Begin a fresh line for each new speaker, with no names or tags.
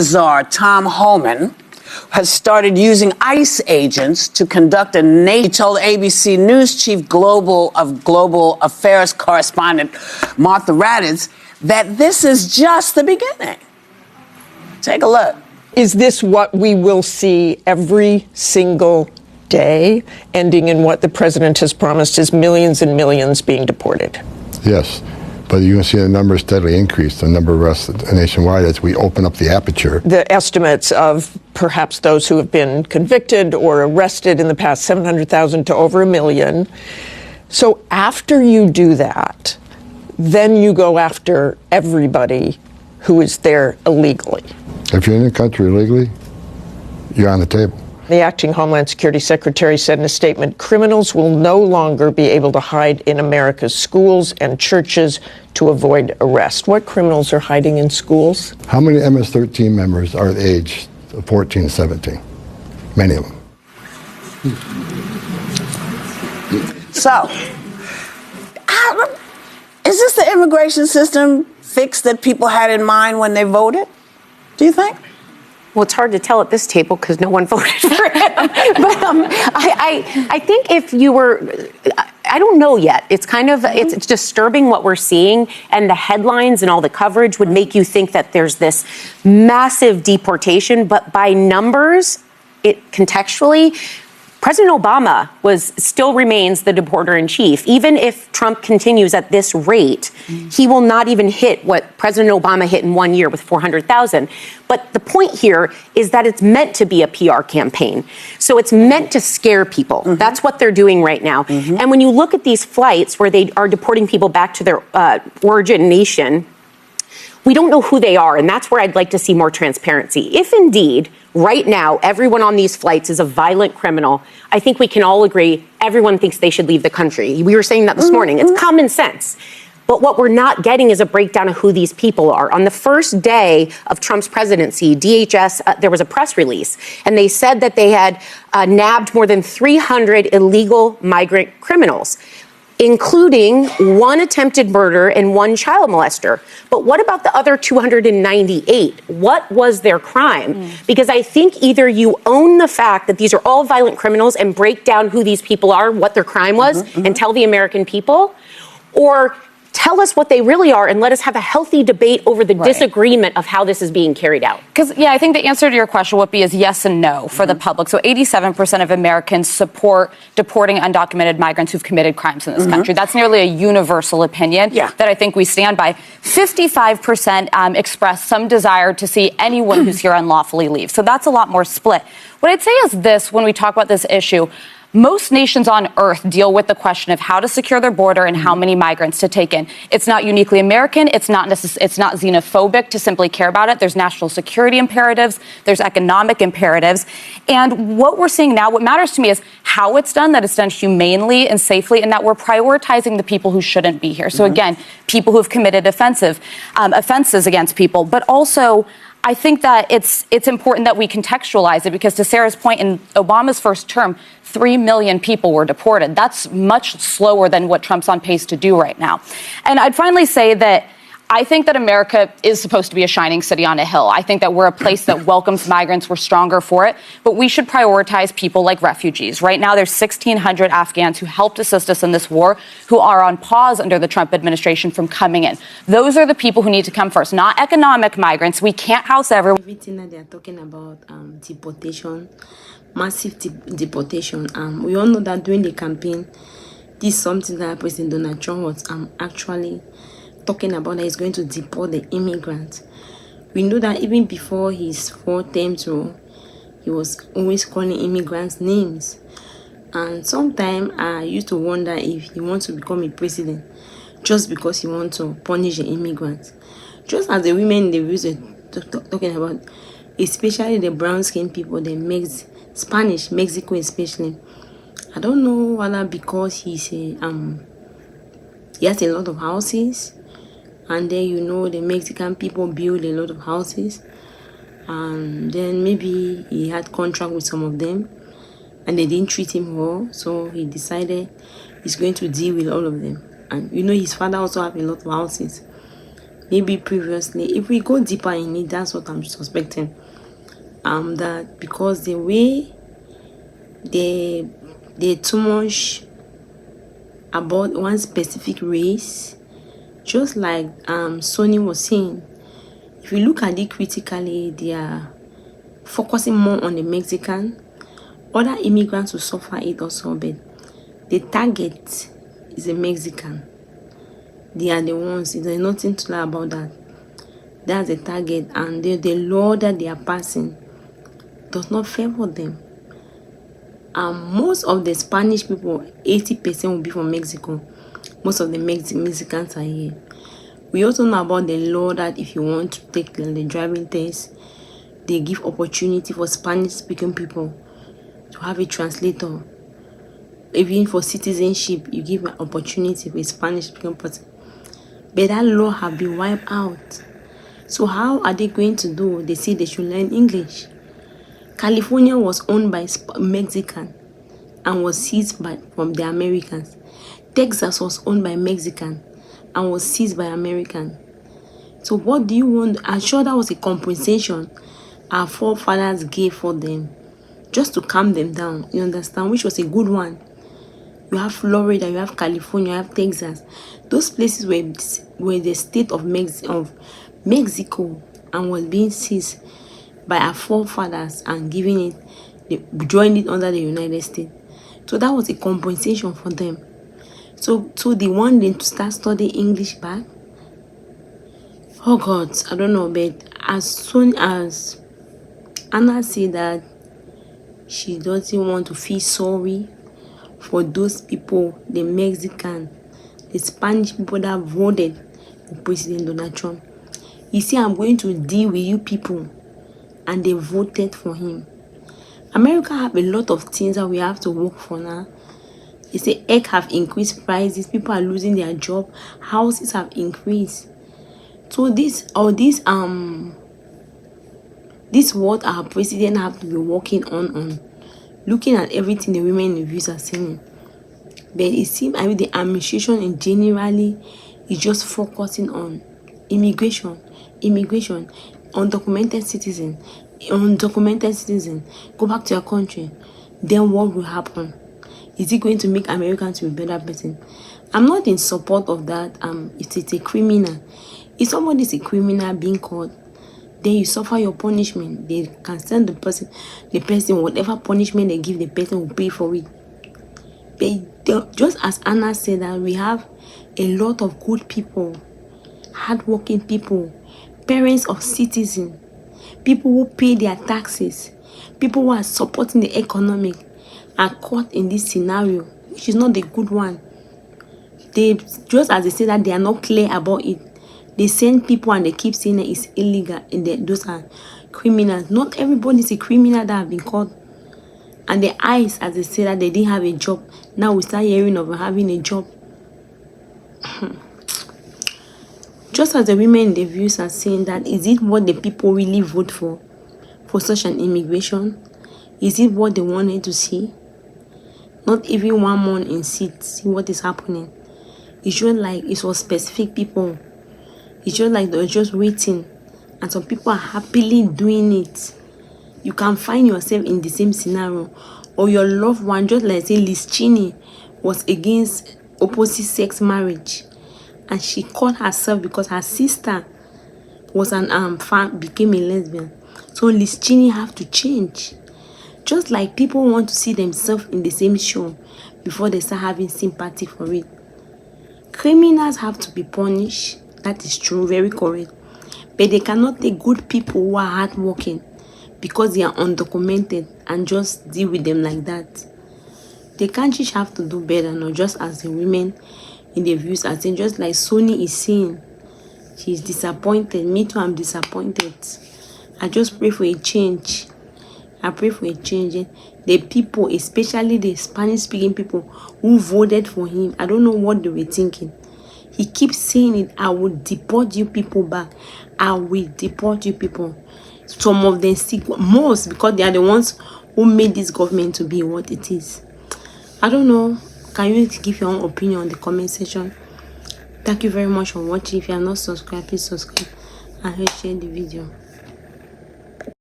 Czar Tom Homan has started using ICE agents to conduct a nation. He told ABC News chief global affairs correspondent Martha Raddatz that this is just the beginning. Take a look.
Is this what we will see every single day, ending in what the president has promised is millions and millions being deported?
Yes. But you're going to see the numbers steadily increase, the number of arrests nationwide as we open up the aperture.
The estimates of perhaps those who have been convicted or arrested in the past, 700,000 to over 1 million. So after you do that, then you go after everybody who is there illegally.
If you're in the country illegally, you're on the table.
The acting Homeland Security Secretary said in a statement, criminals will no longer be able to hide in America's schools and churches to avoid arrest. What criminals are hiding in schools?
How many MS-13 members are the age of 14 to 17? Many of them.
So, is this the immigration system fix that people had in mind when they voted? Do you think?
Well, it's hard to tell at this table because no one voted for him. But I think if you were, I don't know yet. It's kind of, it's disturbing what we're seeing, and the headlines and all the coverage would make you think that there's this massive deportation. But by numbers, contextually, President Obama still remains the deporter-in-chief. Even if Trump continues at this rate, he will not even hit what President Obama hit in 1 year with 400,000. But the point here is that it's meant to be a PR campaign. So it's meant to scare people. That's what they're doing right now. And when you look at these flights where they are deporting people back to their origin nation, we don't know who they are, and that's where I'd like to see more transparency. If indeed, right now, everyone on these flights is a violent criminal, I think we can all agree everyone thinks they should leave the country. We were saying that this morning. It's common sense. But what we're not getting is a breakdown of who these people are. On the first day of Trump's presidency, DHS, there was a press release, and they said that they had nabbed more than 300 illegal migrant criminals, including 1 attempted murder and 1 child molester. But what about the other 298? What was their crime? Because I think either you own the fact that these are all violent criminals and break down who these people are, what their crime was, and tell the American people, or tell us what they really are and let us have a healthy debate over the disagreement of how this is being carried out.
Because, I think the answer to your question, Whoopi, is yes and no for the public. So 87% of Americans support deporting undocumented migrants who've committed crimes in this country. That's nearly a universal opinion that I think we stand by. 55% express some desire to see anyone who's here unlawfully leave. So that's a lot more split. What I'd say is this when we talk about this issue. Most nations on earth deal with the question of how to secure their border and how many migrants to take in. It's not uniquely American. It's not xenophobic to simply care about it. There's national security imperatives. There's economic imperatives. And what we're seeing now, what matters to me is how it's done, that it's done humanely and safely, and that we're prioritizing the people who shouldn't be here. So again, people who have committed offenses against people, but also I think that it's important that we contextualize it because to Sarah's point, in Obama's first term, 3 million people were deported. That's much slower than what Trump's on pace to do right now. And I'd finally say that I think that America is supposed to be a shining city on a hill. I think that we're a place that welcomes migrants. We're stronger for it. But we should prioritize people like refugees. Right now, there's 1,600 Afghans who helped assist us in this war who are on pause under the Trump administration from coming in. Those are the people who need to come first, not economic migrants. We can't house everyone.
Everything that they're talking about, deportation, massive deportation. We all know that during the campaign, this is something that President Donald Trump was actually talking about, that he's going to deport the immigrants. We know that even before his 4th term through, he was always calling immigrants names. And sometimes I used to wonder if he wants to become a president just because he wants to punish the immigrants. Just as the women in the news are talking about, especially the brown-skinned people, the Spanish, Mexico especially. I don't know whether because he has a lot of houses, and then the Mexican people build a lot of houses, and then maybe he had contract with some of them and they didn't treat him well, so he decided he's going to deal with all of them. And his father also have a lot of houses. maybe previously. If we go deeper in it, that's what I'm suspecting. That because the way they too much about one specific race, just like Sony was saying, if you look at it critically, they are focusing more on the Mexican. Other immigrants will suffer it also, but the target is a Mexican. They are the ones. There's nothing to lie about that. That's the target, and the law that they are passing does not favor them. Most of the Spanish people, 80% will be from Mexico. Most of the Mexicans are here. We also know about the law that if you want to take the driving test, they give opportunity for Spanish-speaking people to have a translator. Even for citizenship, you give an opportunity for a Spanish-speaking person. But that law have been wiped out. So how are they going to do? They say they should learn English. California was owned by Mexican and was seized from the Americans. Texas was owned by Mexican and was seized by American. So what do you want? I'm sure that was a compensation our forefathers gave for them, just to calm them down, you understand, which was a good one. You have Florida, you have California, you have Texas. Those places were the state of Mexico and was being seized by our forefathers and joined it under the United States. So that was a compensation for them. So they want them to start studying English back. Oh God, I don't know, but as soon as Anna said that she doesn't want to feel sorry for those people, the Mexican, the Spanish people that voted for President Donald Trump. You see, I'm going to deal with you people, and they voted for him. America have a lot of things that we have to work for now. They say egg have increased prices, people are losing their job, houses have increased. So this what our president have to be working on looking at everything the women in the views are saying. But it seems the administration in generally is just focusing on immigration, undocumented citizen, go back to your country. Then what will happen? Is it going to make Americans be a better person? I'm not in support of that. If it's a criminal, if somebody is a criminal being caught, then you suffer your punishment. They can send the person whatever punishment they give, the person will pay for it. But just as Anna said, that we have a lot of good people, hardworking people, parents of citizens, people who pay their taxes, people who are supporting the economic, are caught in this scenario, which is not the good one. They just as they say that they are not clear about it, they send people and they keep saying that it's illegal and those are criminals. Not everybody is a criminal that have been caught. And the eyes, as they say that they didn't have a job, now we start hearing of having a job. Just as the women in the views are saying that, is it what the people really vote for such an immigration? Is it what they wanted to see? Not even 1 month in seat, see what is happening. It's just like it was specific people. It's just like they were just waiting, and some people are happily doing it. You can find yourself in the same scenario, or your loved one, just like say Liz Cheney was against opposite sex marriage, and she caught herself because her sister was became a lesbian. So Liz Cheney have to change. Just like people want to see themselves in the same show before they start having sympathy for it. Criminals have to be punished. That is true, very correct. But they cannot take good people who are hardworking because they are undocumented and just deal with them like that. The countries have to do better, not just as the women in the views are saying, just like Sony is saying. She's disappointed. Me too, I'm disappointed. I just pray for a change. I pray for a change. The people, especially the Spanish-speaking people who voted for him, I don't know what they were thinking. He keeps saying it, I will deport you people back. I will deport you people. Some of them stick, most, because they are the ones who made this government to be what it is. I don't know. Can you give your own opinion on the comment section? Thank you very much for watching. If you are not subscribed, please subscribe and share the video.